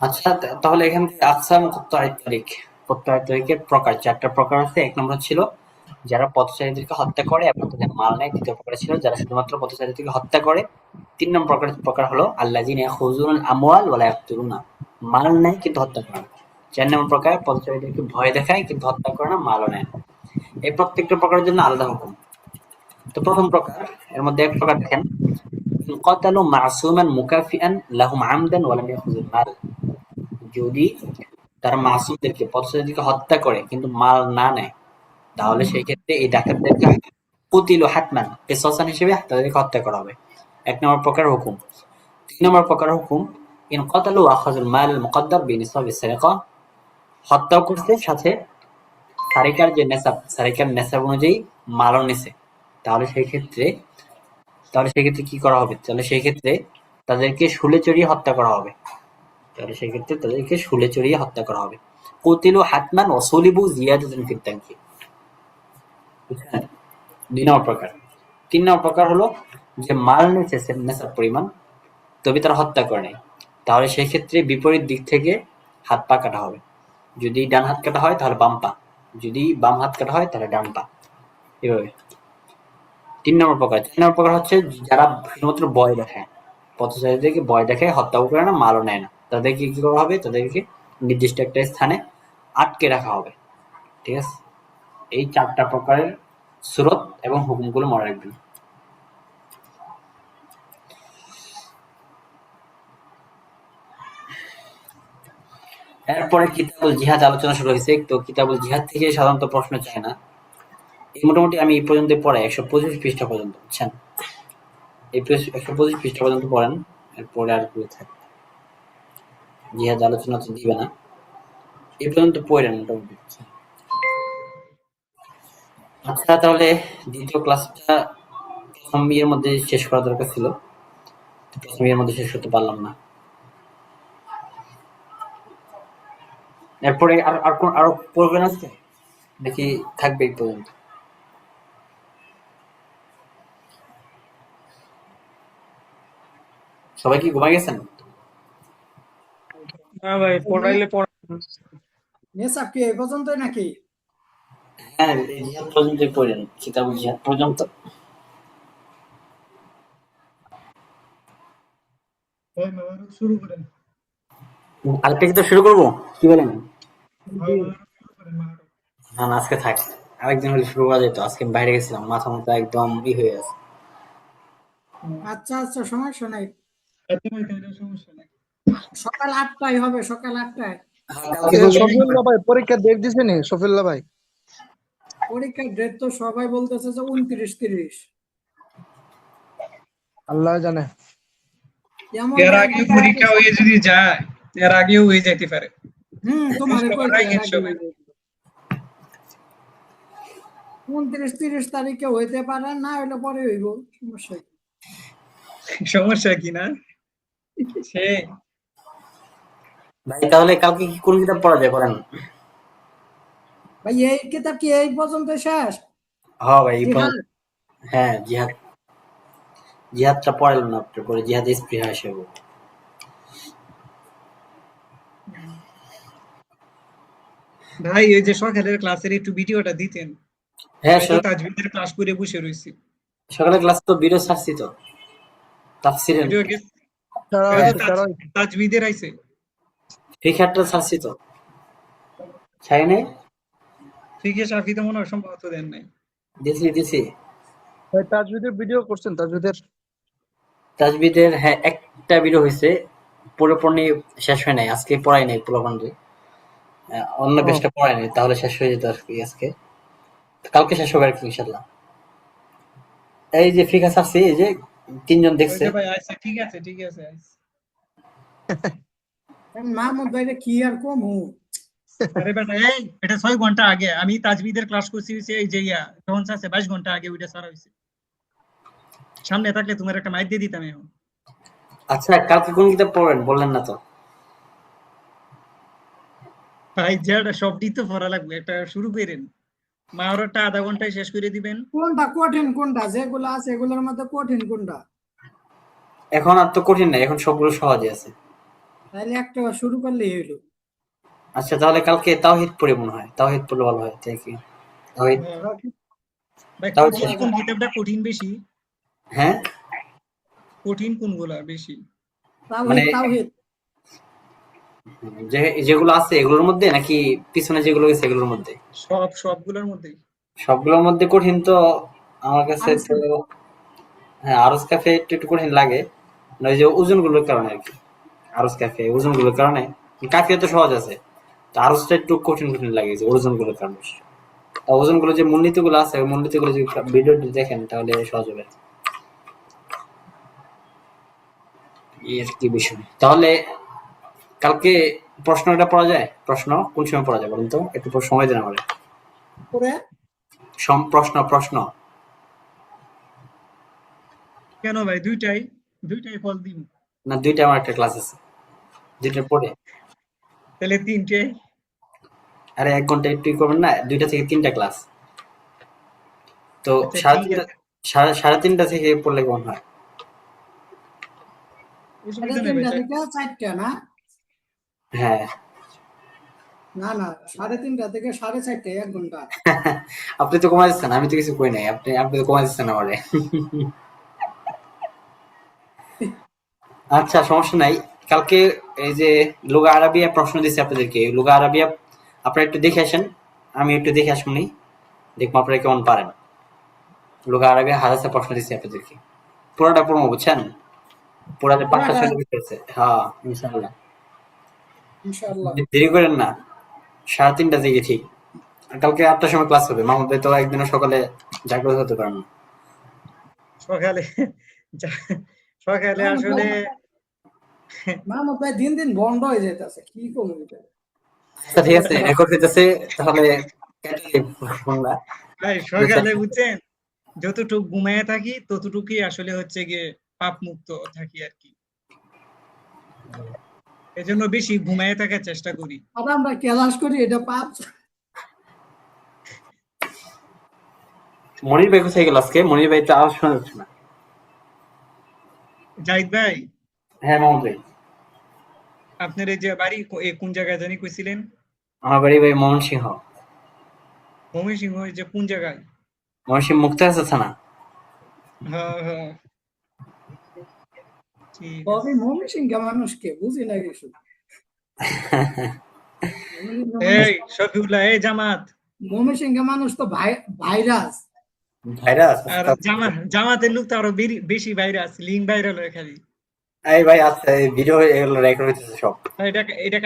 আচ্ছা, তাহলে এখান থেকে আকসাম মুক্তাহিদ তারিখ, মুক্তাহিদ তারিখের প্রকার চারটা প্রকার আছে। এক নম্বর ছিল যারা পথচারীদেরকে হত্যা করে এবং তাদের মাল নেয়। দ্বিতীয় প্রকার ছিল যারা শুধুমাত্র পথচারীদেরকে হত্যা করে। তিন নম্বর প্রকার হলো আল্লাযিনা ইয়াখুযুনাল আমওয়াল ওয়া লা ইয়াকতুলুনা, মাল নেয় কিন্তু হত্যা করে না। চার নম্বর প্রকার পথচারীদেরকে ভয় দেখায় কিন্তু হত্যা করে না, মালও নেয় না। এই প্রত্যেকটা প্রকারের জন্য আলাদা হুকুম। তো প্রথম প্রকার, এর মধ্যে এক প্রকার দেখেন, ইন ক্বাতালু মাসুমান মুকাফিআন লাহুম আমদান ওয়া লাম ইয়াখুযুল মাল, যদি তারা মাসুমদেরকে পথচারীদেরকে হত্যা করে কিন্তু মাল না নেয়, তাহলে সেই ক্ষেত্রে এই ডাকাতদেরকে কুতিলু হাতমান কিসাসান হিসেবে তাদেরকে হত্যা করা হবে। এক নম্বর প্রকার হুকুম। তিন নম্বর প্রকার হুকুম, ইন ক্বাতালু ওয়া আখাযুল মাল আল মুকদ্দার বিনিসাবি সারিকা, হত্যাও করছে সাথে সারিকার নেসাব অনুযায়ী মালও নিছে, তাহলে সেই ক্ষেত্রে কি করা হবে? তাহলে সেই ক্ষেত্রে তাদেরকে শুলে চড়িয়ে হত্যা করা হবে। কুতিলু হাতমান ওয়া সুলিবু জিয়াদাতান ফিত তানকির। বুঝছেন? ২ নম্বর প্রকার। ৩ নম্বর প্রকার হলো যে মাল নিচ্ছে নেশার পরিমাণ, তবে তারা হত্যা করে নাই, তাহলে সেই ক্ষেত্রে বিপরীত দিক থেকে হাত পা কাটা হবে। যদি ডান হাত কাটা হয় তাহলে বাম পা, যদি বাম হাত কাটা হয় তাহলে ডান পা, এভাবে। ৩ নম্বর প্রকার। ৪ নম্বর প্রকার হচ্ছে যারা শুধুমাত্র ভয় দেখায়, পথচারীদেরকে ভয় দেখায়, হত্যাও করে না, মালও নেয় না, তাদেরকে কি করা হবে? তাদেরকে নির্দিষ্ট একটা স্থানে আটকে রাখা হবে। ঠিক আছে? এই ৪টা প্রকারের সূরত এবং হুকুমগুলো মনে রাখবেন। এরপরে কিতাবুল জিহাদ আলোচনা শুরু হয়েছে। তো কিতাবুল জিহাদ থেকে সাধারণত প্রশ্ন চায় না। এই মোটামুটি আমি এই পর্যন্ত পড়াই, ১২৫ পৃষ্ঠা পর্যন্ত, বুঝছেন? এই ১২৫ পৃষ্ঠা পর্যন্ত পড়েন, এরপরে আর কি থাকে, জিহাদ আলোচনা তো দিবে না, এই পর্যন্ত পড়েন মোটামুটি। আচ্ছা, তাহলে দ্বিতীয় ক্লাসটা প্রথম ইয়ের মধ্যে শেষ করা দরকার ছিল, প্রথম ইয়ের মধ্যে শেষ করতে পারলাম না। এরপরে আরো পড়বেন আজকে নাকি থাকবে এই পর্যন্ত? সবাই কি ঘুমাই গেছেন? না ভাই, পড়াইলে পড়া নেশাব কি এই পর্যন্তই নাকি? হ্যাঁ, এই জিহাদ পর্যন্তই পড়েন, কিতাবুল জিহাদ পর্যন্ত। শুরু করেন। আরেকটা কিতাব শুরু করবো, কি বলেন? শুরু করেন। না না, আজকে থাক, আরেকদিন হলে শুরু করা যেত। আজকে বাইরে গেছিলাম, মাথা মাথা একদম হয়ে আছে। আচ্ছা আচ্ছা, সমস্যা নাই। আচ্ছা ভাই, তাহলে সমস্যা নাই। সকাল ৮টায় হবে, সকাল ৮টায়। হ্যাঁ, কালকে বলবেন। সফিউল্লাহ ভাই পরীক্ষা ডেট দিছে নি? সফিউল্লাহ ভাই পরীক্ষার ডেট তো সবাই বলতেছে যে ২৯-৩০। আল্লাহ জানে। এমন এর এক আগে জায়গায় পরীক্ষা হয়ে যদি যায়, এর আগেও হয়ে যাইতে পারে। তোমারে কই সবার তো এর আগে সময়। ২৯-৩০ তারিখে হইতে পারে, না হইলে পরে হইব, সমস্যা কি? সমস্যা কি না? সে ভাই তাহলে কালকে কি কোন কিতাব পড়া যায় বলেন? ভাই এই কিতাব কি এই পর্যন্ত শেষ? হ্যাঁ ভাই, জিহাদ? হ্যাঁ, জিহাদটা পড়ালেন না আপনি, পরে জিহাদ স্পৃহা হিসেবে। ভাই, এই যে সকালের ক্লাসের একটু ভিডিওটা দিতেন। হ্যাঁ, আমি তো তাজবিদের ক্লাস করে বসে রয়েছি। সকালে ক্লাস তো ভিডিও ছাড়ছি তো, তাফসিরের ভিডিও কি সারা ওই যে হয়েছে সারা হয়েছে। তাজবিদের আইছে। ফিকারটা ছাড়ছি তো, ছাড়ি নাই? ফিকে শাফি তো মনে হয় সম্ভবত দেন নাই। দিছি। ভাই তাজবিদের ভিডিও করছেন? তাজবিদের হ্যাঁ একটা ভিডিও হয়েছে, পুরোপুরি শেষ হয় নাই, আজকে পড়াই নাই পুরোপুরি। অন্য ও, পেজটা পড়াই নাই, তাহলে শেষ হয়ে যেত আর কি আজকে। কালকে শেষ হবে আর কি ইনশাল্লাহ। এই যে ফিকা ছাড়ছি, এই যে ৩ জন ওই দেখছে। যে ভাই আইছে, ঠিক আছে আইছে। মাহমুদ ভাইরে কি আর কমু? আরে বেটা, এই এটা ৬ ঘন্টা আগে আমি তাজবিদের ক্লাস করছি, হইছে এই যে যখন আছে ২২ ঘন্টা আগে ওইটা সারা হইছে। সামনে থাকলে তোমার একটা মাইক দিয়ে দিতাম এখন। আচ্ছা, কালকে কোন কিতাব পড়বেন বললেন না তো? ভাই যেটা সবটি তো পড়া লাগবে, একটা শুরু করেন। মাহরতটা আধা ঘন্টায় শেষ করে দিবেন। কোনটা কঠিন, কোনটা যেগুলো আছে এগুলোর মধ্যে কঠিন কোনটা? এখন আর তো কঠিন নাই, এখন সবগুলো সহজে আছে। তাহলে একটা শুরু করলেই হইলো। আচ্ছা তাহলে কালকে তাওহীদ পড়ে মনে হয়, তাওহীদ পড়লে ভালো হয় তাই কি? তাওহীদ ভাই তাওহীদ কোন কিতাবটা কঠিন বেশি? হ্যাঁ কঠিন কোনগুলা বেশি? মানে তাওহীদ তাওহীদ যেগুলো আছে এগুলোর মধ্যে নাকি পিছনে যেগুলো গেছে এগুলোর মধ্যে? সবগুলোর মধ্যেই। সবগুলোর মধ্যে কঠিন তো আমার কাছে আরজ তো হ্যাঁ আরজ ক্যাফে একটু একটু কঠিন লাগে, মানে ওই যে ওজন গুলোর কারণে আর কি। আরজ ক্যাফে ওজন গুলোর কারণে, কাফিয়া তো সহজ আছে, তো আরজটা একটু কঠিন কঠিন লাগে যে ওজন গুলোর কারণে। তা ওজন গুলো যে মূলনীতি গুলো আছে ওই মূলনীতি গুলো যদি ভিডিওটি দেখেন তাহলে সহজ হবে এই আর কি বিষয়। তাহলে কালকে প্রশ্নটা পড়া যায়? প্রশ্ন কোন সময় পড়া যায় বলুন তো, একটু সময় দেন আমাদের। করে প্রশ্ন প্রশ্ন কেন ভাই? দুইটাই ফল দিন। না দুইটা আমার একটা ক্লাস আছে, দুইটার পরে। তাহলে তিনটে। আরে 1 ঘন্টা একটু করবেন না, 2টা থেকে 3টা ক্লাস, তো আচ্ছা সাড়ে ঠিক তিনটা আছে, সাড়ে 3টা থেকে পড়লে কেমন হয়? অসুবিধা নেই ভাই। 3:30 থেকে 4টা না? হ্যাঁ না না, 3:30 থেকে 4:30, 1 ঘন্টা। আপনি তো কমাই দিচ্ছেন, আমি তো কিছু কই নাই, আপনি আপনি তো কমাই দিচ্ছেন আমারে। আচ্ছা সমস্যা নাই, কালকে এই যে লুগা আরাবিয়া প্রশ্ন দিচ্ছি আপনাদেরকে, এই লুগা আরাবিয়া আপনারা একটু দেখে আসেন, আমি একটু দেখে আসুনি, দেখবো আপনারা কেমন পারেন। লুগা আরাবিয়া হাজার প্রশ্ন দিচ্ছি আপনাদেরকে, পুরোটা পড়বো বুঝছেন, পুরাতে 5টা পুরাটা 6টা বিষয় আছে। হ্যাঁ ইনশাআল্লাহ, ইনশাআল্লাহ। দেরি করেন না, 3:30 থেকে ঠিক। আর কালকে 8টার সময় ক্লাস হবে, মাহমুদ ভাই তো একদিনও সকালে জাগ্রত হতে পারেন না। সকালে সকালে আসলে মাহমুদ ভাই দিন দিন বন্ধ হয়ে যাইতেছে, কি করবো এটা? আচ্ছা ঠিক আছে, রেকর্ড হইতেছে, তাহলে কেটে দিই ফোনটা। ভাই সকালে বুঝছেন, যতটুকু ঘুমায় থাকি ততটুকুই আসলে হচ্ছে গিয়ে পাপ মুক্ত থাকি আর কি। এজন্য বেশি ঘুমায় থাকার চেষ্টা করি। আর আমরা ক্লাস করি, এটা পাপ। মনির ভাই কোথায় গেল আজকে? মনির ভাই তো আওয়াজ শোনা যাচ্ছে না। জাহিদ ভাই, হ্যাঁ মাহমুদ ভাই, আপনার এই যে বাড়ি কোন জায়গায় জানি কইছিলেন? আমার বাড়ি ভাই ময়মনসিংহ। ময়মনসিংহ, যে কোন জায়গায়? ময়মনসিংহ মুক্তাগাছা থানা। হ্যাঁ হ্যাঁ, ঠিক আছে। তবে ময়মনসিংহ মানুষকে বুঝি না কিছু। এই শফিউল্লাহ, এই জামাত, ময়মনসিংহ মানুষ তো ভাইরাস। ভাইরাস আর জামাতের লোক তো আরো বেশি ভাইরাস, লিঙ্ক ভাইরাল হয় খালি। এই ভাই আচ্ছা, এই ভিডিও এগুলো রেকর্ড হইতেছে সব। এটা এটা